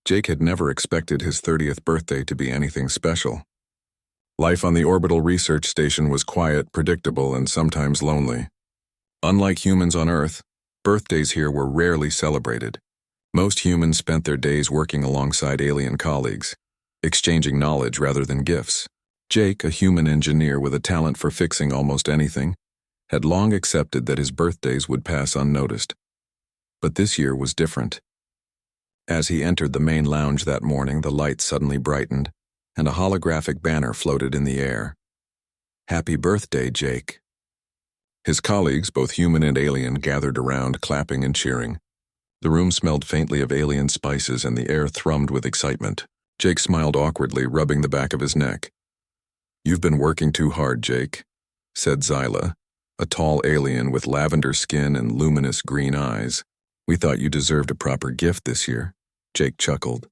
Jake had never expected his 30th birthday to be anything special. Life on the orbital research station was quiet, predictable, and sometimes lonely. Unlike humans on Earth, birthdays here were rarely celebrated. Most humans spent their days working alongside alien colleagues, exchanging knowledge rather than gifts. Jake, a human engineer with a talent for fixing almost anything, had long accepted that his birthdays would pass unnoticed. But this year was different. As he entered the main lounge that morning, the lights suddenly brightened, and a holographic banner floated in the air. "Happy birthday, Jake." His colleagues, both human and alien, gathered around, clapping and cheering. The room smelled faintly of alien spices, and the air thrummed with excitement. Jake smiled awkwardly, rubbing the back of his neck. "You've been working too hard, Jake," said Zyla, a tall alien with lavender skin and luminous green eyes. "We thought you deserved a proper gift this year." Jake chuckled.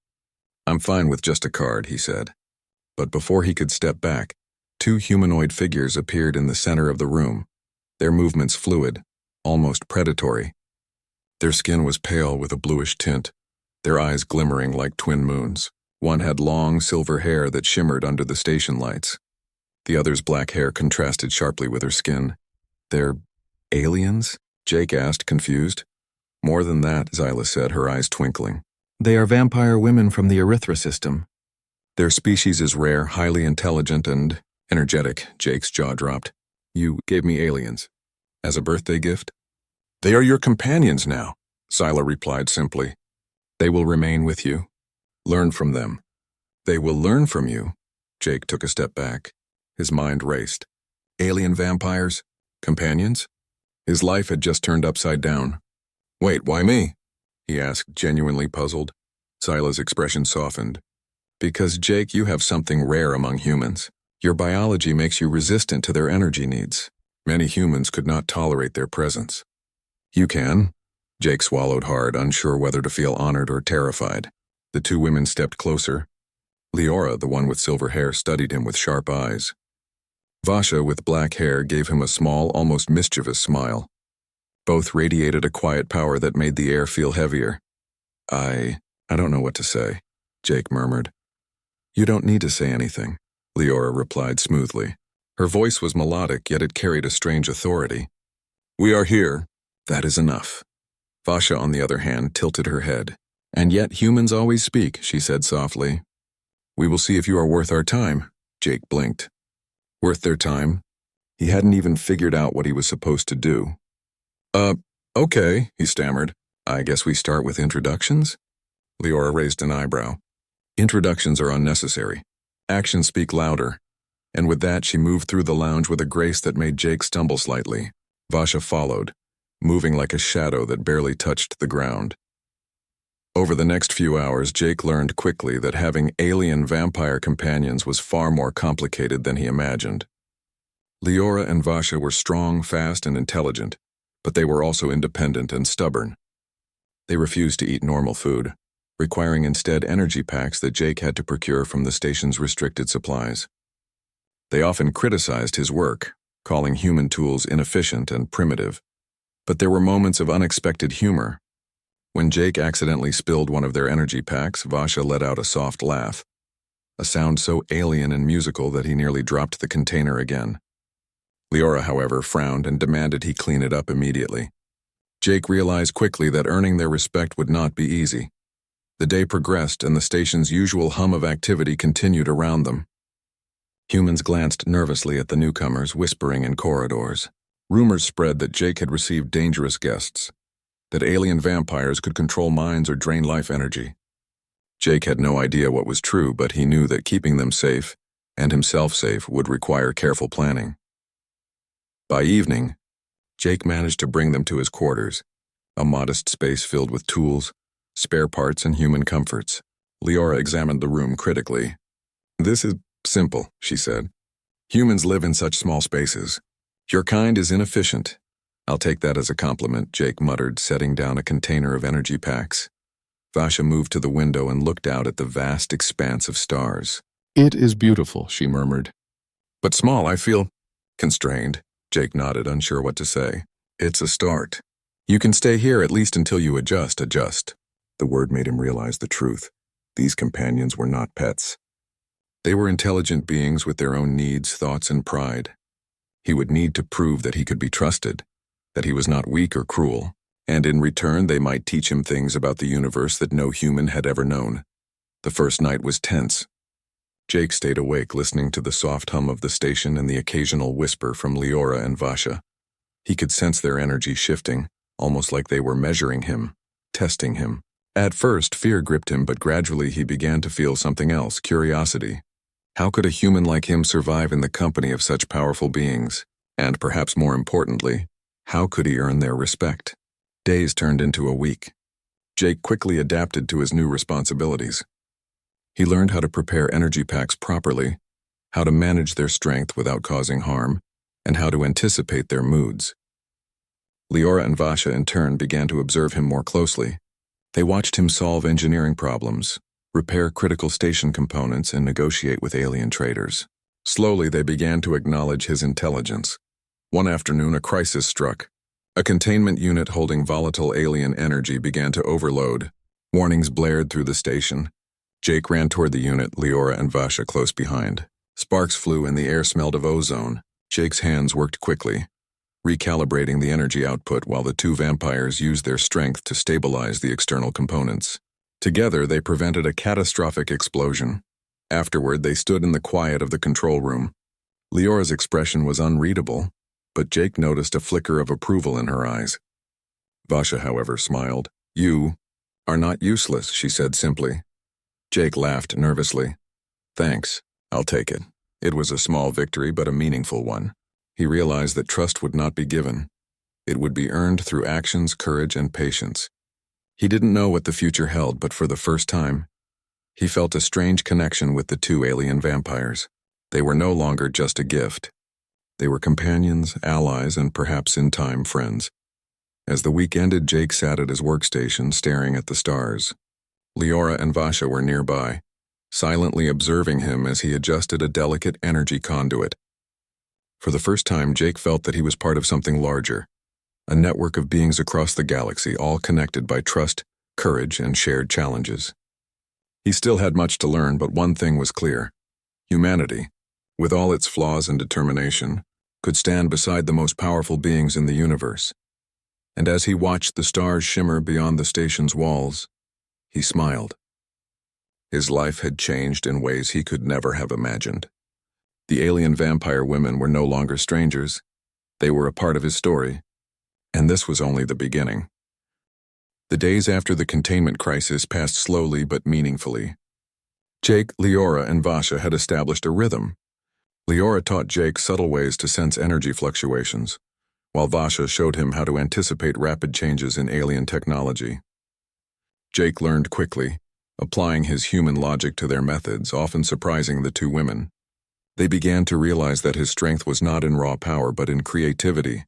"I'm fine with just a card," he said. But before he could step back, two humanoid figures appeared in the center of the room, their movements fluid, almost predatory. Their skin was pale with a bluish tint, their eyes glimmering like twin moons. One had long, silver hair that shimmered under the station lights. The other's black hair contrasted sharply with her skin. "They're aliens?" Jake asked, confused. "More than that," Zyla said, her eyes twinkling. "They are vampire women from the Erythra system. Their species is rare, highly intelligent, and energetic." Jake's jaw dropped. "You gave me aliens. As a birthday gift?" "They are your companions now," Zyla replied simply. "They will remain with you. Learn from them." "They will learn from you?" Jake took a step back. His mind raced. Alien vampires? Companions? His life had just turned upside down. "Wait, why me?" he asked, genuinely puzzled. Zyla's expression softened. "Because, Jake, you have something rare among humans. Your biology makes you resistant to their energy needs. Many humans could not tolerate their presence." "You can." Jake swallowed hard, unsure whether to feel honored or terrified. The two women stepped closer. Leora, the one with silver hair, studied him with sharp eyes. Vasha, with black hair, gave him a small, almost mischievous smile. Both radiated a quiet power that made the air feel heavier. I don't know what to say," Jake murmured. "You don't need to say anything," Leora replied smoothly. Her voice was melodic, yet it carried a strange authority. "We are here. That is enough." Vasha, on the other hand, tilted her head. "And yet humans always speak," she said softly. "We will see if you are worth our time." Jake blinked. Worth their time? He hadn't even figured out what he was supposed to do. Okay," he stammered. "I guess we start with introductions?" Leora raised an eyebrow. "Introductions are unnecessary. Actions speak louder." And with that, she moved through the lounge with a grace that made Jake stumble slightly. Vasha followed, moving like a shadow that barely touched the ground. Over the next few hours, Jake learned quickly that having alien vampire companions was far more complicated than he imagined. Leora and Vasha were strong, fast, and intelligent, but they were also independent and stubborn. They refused to eat normal food, requiring instead energy packs that Jake had to procure from the station's restricted supplies. They often criticized his work, calling human tools inefficient and primitive. But there were moments of unexpected humor. When Jake accidentally spilled one of their energy packs, Vasha let out a soft laugh, a sound so alien and musical that he nearly dropped the container again. Leora, however, frowned and demanded he clean it up immediately. Jake realized quickly that earning their respect would not be easy. The day progressed, and the station's usual hum of activity continued around them. Humans glanced nervously at the newcomers, whispering in corridors. Rumors spread that Jake had received dangerous guests, that alien vampires could control minds or drain life energy. Jake had no idea what was true, but he knew that keeping them safe, and himself safe, would require careful planning. By evening, Jake managed to bring them to his quarters, a modest space filled with tools, spare parts, and human comforts. Leora examined the room critically. "This is simple," she said. "Humans live in such small spaces. Your kind is inefficient." "I'll take that as a compliment," Jake muttered, setting down a container of energy packs. Vasha moved to the window and looked out at the vast expanse of stars. "It is beautiful," she murmured. "But small, I feel constrained." Jake nodded, unsure what to say. "It's a start. You can stay here at least until you adjust." The word made him realize the truth. These companions were not pets. They were intelligent beings with their own needs, thoughts, and pride. He would need to prove that he could be trusted, that he was not weak or cruel, and in return they might teach him things about the universe that no human had ever known. The first night was tense. Jake stayed awake listening to the soft hum of the station and the occasional whisper from Leora and Vasha. He could sense their energy shifting, almost like they were measuring him, testing him. At first, fear gripped him, but gradually he began to feel something else, curiosity. How could a human like him survive in the company of such powerful beings? And perhaps more importantly, how could he earn their respect? Days turned into a week. Jake quickly adapted to his new responsibilities. He learned how to prepare energy packs properly, how to manage their strength without causing harm, and how to anticipate their moods. Leora and Vasha in turn began to observe him more closely. They watched him solve engineering problems, repair critical station components, and negotiate with alien traders. Slowly they began to acknowledge his intelligence. One afternoon a crisis struck. A containment unit holding volatile alien energy began to overload. Warnings blared through the station. Jake ran toward the unit, Leora and Vasha close behind. Sparks flew and the air smelled of ozone. Jake's hands worked quickly, recalibrating the energy output while the two vampires used their strength to stabilize the external components. Together, they prevented a catastrophic explosion. Afterward, they stood in the quiet of the control room. Leora's expression was unreadable, but Jake noticed a flicker of approval in her eyes. Vasha, however, smiled. "You are not useless," she said simply. Jake laughed nervously. "Thanks, I'll take it." It was a small victory, but a meaningful one. He realized that trust would not be given. It would be earned through actions, courage, and patience. He didn't know what the future held, but for the first time, he felt a strange connection with the two alien vampires. They were no longer just a gift. They were companions, allies, and perhaps in time friends. As the week ended, Jake sat at his workstation, staring at the stars. Leora and Vasha were nearby, silently observing him as he adjusted a delicate energy conduit. For the first time, Jake felt that he was part of something larger, a network of beings across the galaxy, all connected by trust, courage, and shared challenges. He still had much to learn, but one thing was clear. Humanity, with all its flaws and determination, could stand beside the most powerful beings in the universe. And as he watched the stars shimmer beyond the station's walls, he smiled. His life had changed in ways he could never have imagined. The alien vampire women were no longer strangers. They were a part of his story, and this was only the beginning. The days after the containment crisis passed slowly but meaningfully. Jake, Leora, and Vasha had established a rhythm. Leora taught Jake subtle ways to sense energy fluctuations, while Vasha showed him how to anticipate rapid changes in alien technology. Jake learned quickly, applying his human logic to their methods, often surprising the two women. They began to realize that his strength was not in raw power but in creativity,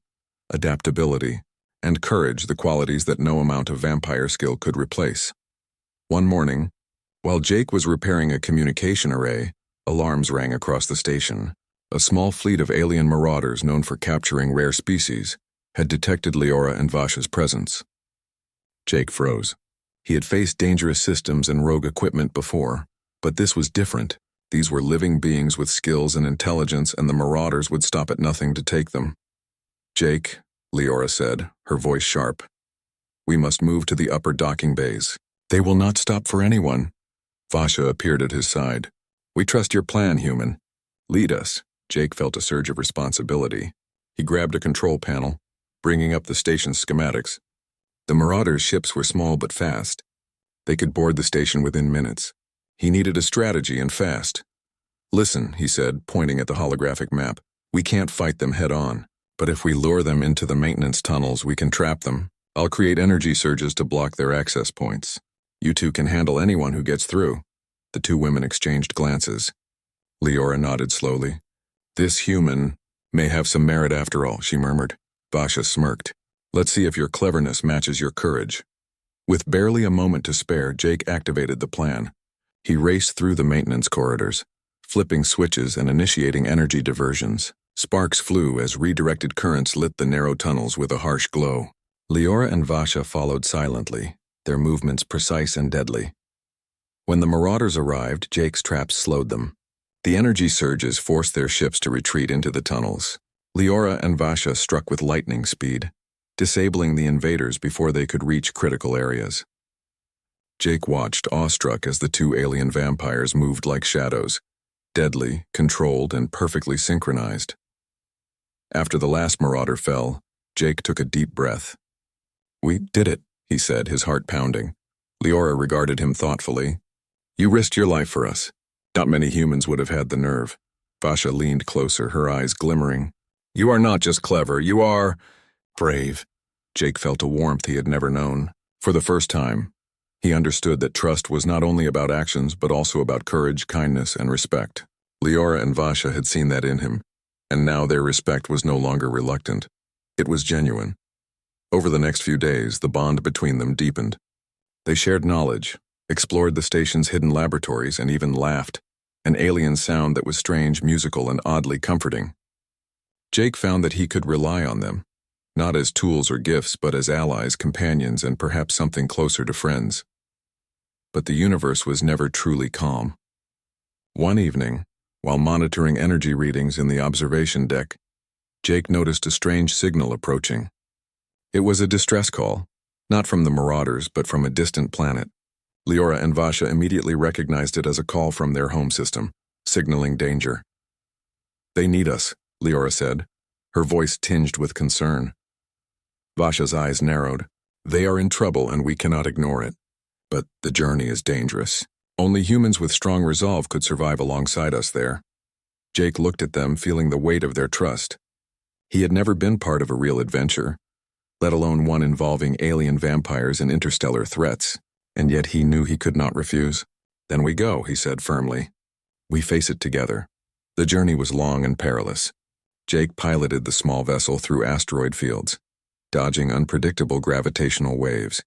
adaptability, and courage, the qualities that no amount of vampire skill could replace. One morning, while Jake was repairing a communication array, alarms rang across the station. A small fleet of alien marauders known for capturing rare species had detected Leora and Vasha's presence. Jake froze. He had faced dangerous systems and rogue equipment before, but this was different. These were living beings with skills and intelligence, and the marauders would stop at nothing to take them. "Jake," Leora said, her voice sharp, "we must move to the upper docking bays. They will not stop for anyone." Vasha appeared at his side. "We trust your plan, human. Lead us." Jake felt a surge of responsibility. He grabbed a control panel, bringing up the station's schematics. The marauders' ships were small but fast. They could board the station within minutes. He needed a strategy, and fast. "Listen," he said, pointing at the holographic map. "We can't fight them head-on, but if we lure them into the maintenance tunnels, we can trap them. I'll create energy surges to block their access points. You two can handle anyone who gets through." The two women exchanged glances. Leora nodded slowly. "This human may have some merit after all," she murmured. Vasha smirked. "Let's see if your cleverness matches your courage." With barely a moment to spare, Jake activated the plan. He raced through the maintenance corridors, flipping switches and initiating energy diversions. Sparks flew as redirected currents lit the narrow tunnels with a harsh glow. Leora and Vasha followed silently, their movements precise and deadly. When the marauders arrived, Jake's traps slowed them. The energy surges forced their ships to retreat into the tunnels. Leora and Vasha struck with lightning speed, disabling the invaders before they could reach critical areas. Jake watched, awestruck, as the two alien vampires moved like shadows, deadly, controlled, and perfectly synchronized. After the last marauder fell, Jake took a deep breath. "We did it," he said, his heart pounding. Leora regarded him thoughtfully. "You risked your life for us. Not many humans would have had the nerve." Vasha leaned closer, her eyes glimmering. "You are not just clever, you are brave." Jake felt a warmth he had never known. For the first time, he understood that trust was not only about actions but also about courage, kindness, and respect. Leora and Vasha had seen that in him, and now their respect was no longer reluctant. It was genuine. Over the next few days, the bond between them deepened. They shared knowledge, explored the station's hidden laboratories, and even laughed, an alien sound that was strange, musical, and oddly comforting. Jake found that he could rely on them, not as tools or gifts, but as allies, companions, and perhaps something closer to friends. But the universe was never truly calm. One evening, while monitoring energy readings in the observation deck, Jake noticed a strange signal approaching. It was a distress call, not from the marauders, but from a distant planet. Leora and Vasha immediately recognized it as a call from their home system, signaling danger. "They need us," Leora said, her voice tinged with concern. Vasha's eyes narrowed. "They are in trouble and we cannot ignore it. But the journey is dangerous. Only humans with strong resolve could survive alongside us there." Jake looked at them, feeling the weight of their trust. He had never been part of a real adventure, let alone one involving alien vampires and interstellar threats, and yet he knew he could not refuse. "Then we go," he said firmly. "We face it together." The journey was long and perilous. Jake piloted the small vessel through asteroid fields, dodging unpredictable gravitational waves.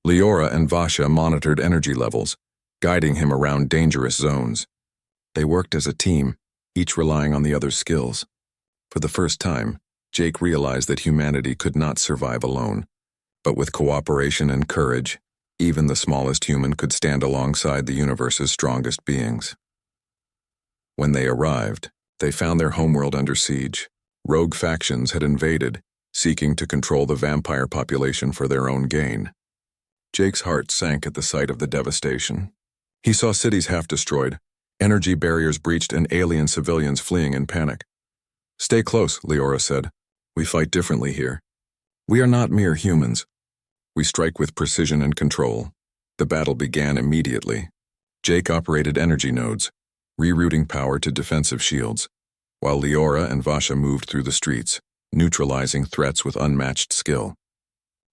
Leora and Vasha monitored energy levels, guiding him around dangerous zones. They worked as a team, each relying on the other's skills. For the first time, Jake realized that humanity could not survive alone, but with cooperation and courage, even the smallest human could stand alongside the universe's strongest beings. When they arrived, they found their homeworld under siege. Rogue factions had invaded, seeking to control the vampire population for their own gain. Jake's heart sank at the sight of the devastation. He saw cities half destroyed, energy barriers breached, and alien civilians fleeing in panic. "Stay close," Leora said. "We fight differently here. We are not mere humans. We strike with precision and control." The battle began immediately. Jake operated energy nodes, rerouting power to defensive shields, while Leora and Vasha moved through the streets, neutralizing threats with unmatched skill.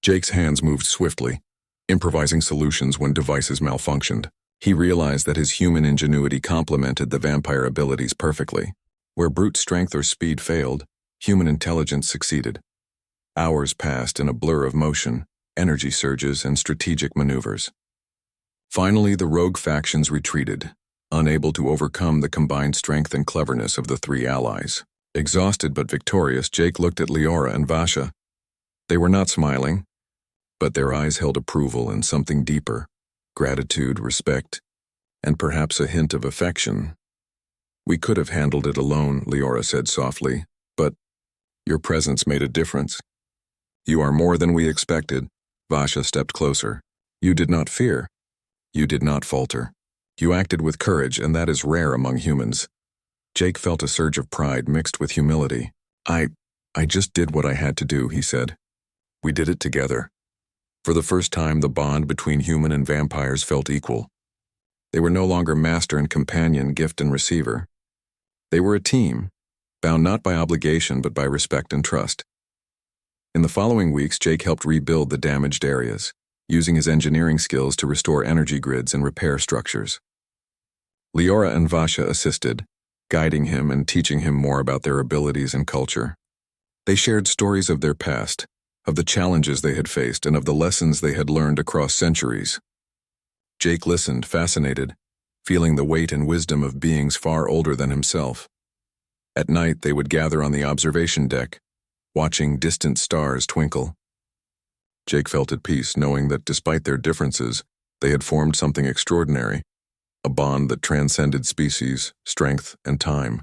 Jake's hands moved swiftly, improvising solutions when devices malfunctioned. He realized that his human ingenuity complemented the vampire abilities perfectly. Where brute strength or speed failed, human intelligence succeeded. Hours passed in a blur of motion, energy surges, and strategic maneuvers. Finally, the rogue factions retreated, unable to overcome the combined strength and cleverness of the three allies. Exhausted but victorious, Jake looked at Leora and Vasha. They were not smiling, but their eyes held approval and something deeper: gratitude, respect, and perhaps a hint of affection. "We could have handled it alone," Leora said softly, "but your presence made a difference." "You are more than we expected." Vasha stepped closer. "You did not fear. You did not falter. You acted with courage, and that is rare among humans." Jake felt a surge of pride mixed with humility. I just did what I had to do," he said. "We did it together." For the first time, the bond between human and vampires felt equal. They were no longer master and companion, gift and receiver. They were a team, bound not by obligation but by respect and trust. In the following weeks, Jake helped rebuild the damaged areas, using his engineering skills to restore energy grids and repair structures. Leora and Vasha assisted, guiding him and teaching him more about their abilities and culture. They shared stories of their past, of the challenges they had faced, and of the lessons they had learned across centuries. Jake listened, fascinated, feeling the weight and wisdom of beings far older than himself. At night, they would gather on the observation deck, watching distant stars twinkle. Jake felt at peace, knowing that despite their differences, They had formed something extraordinary, a bond that transcended species, strength, and time.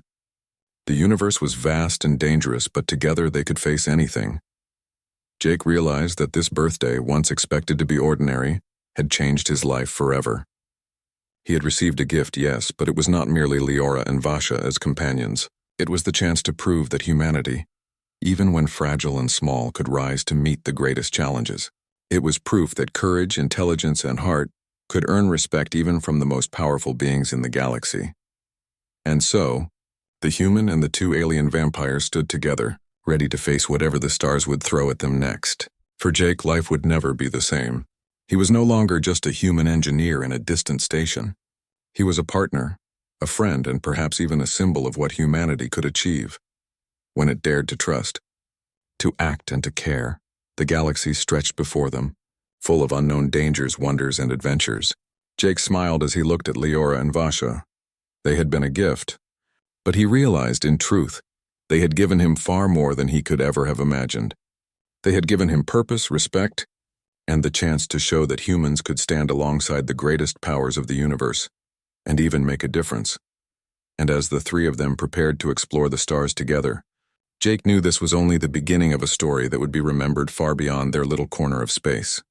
The universe was vast and dangerous, but together they could face anything. Jake realized that this birthday, once expected to be ordinary, had changed his life forever. He had received a gift, yes, but it was not merely Leora and Vasha as companions. It was the chance to prove that humanity, even when fragile and small, could rise to meet the greatest challenges. It was proof that courage, intelligence, and heart could earn respect even from the most powerful beings in the galaxy. And so, the human and the two alien vampires stood together, ready to face whatever the stars would throw at them next. For Jake, life would never be the same. He was no longer just a human engineer in a distant station. He was a partner, a friend, and perhaps even a symbol of what humanity could achieve when it dared to trust, to act, and to care. The galaxy stretched before them, full of unknown dangers, wonders, and adventures. Jake smiled as he looked at Leora and Vasha. They had been a gift, but he realized, in truth, they had given him far more than he could ever have imagined. They had given him purpose, respect, and the chance to show that humans could stand alongside the greatest powers of the universe, and even make a difference. And as the three of them prepared to explore the stars together, Jake knew this was only the beginning of a story that would be remembered far beyond their little corner of space.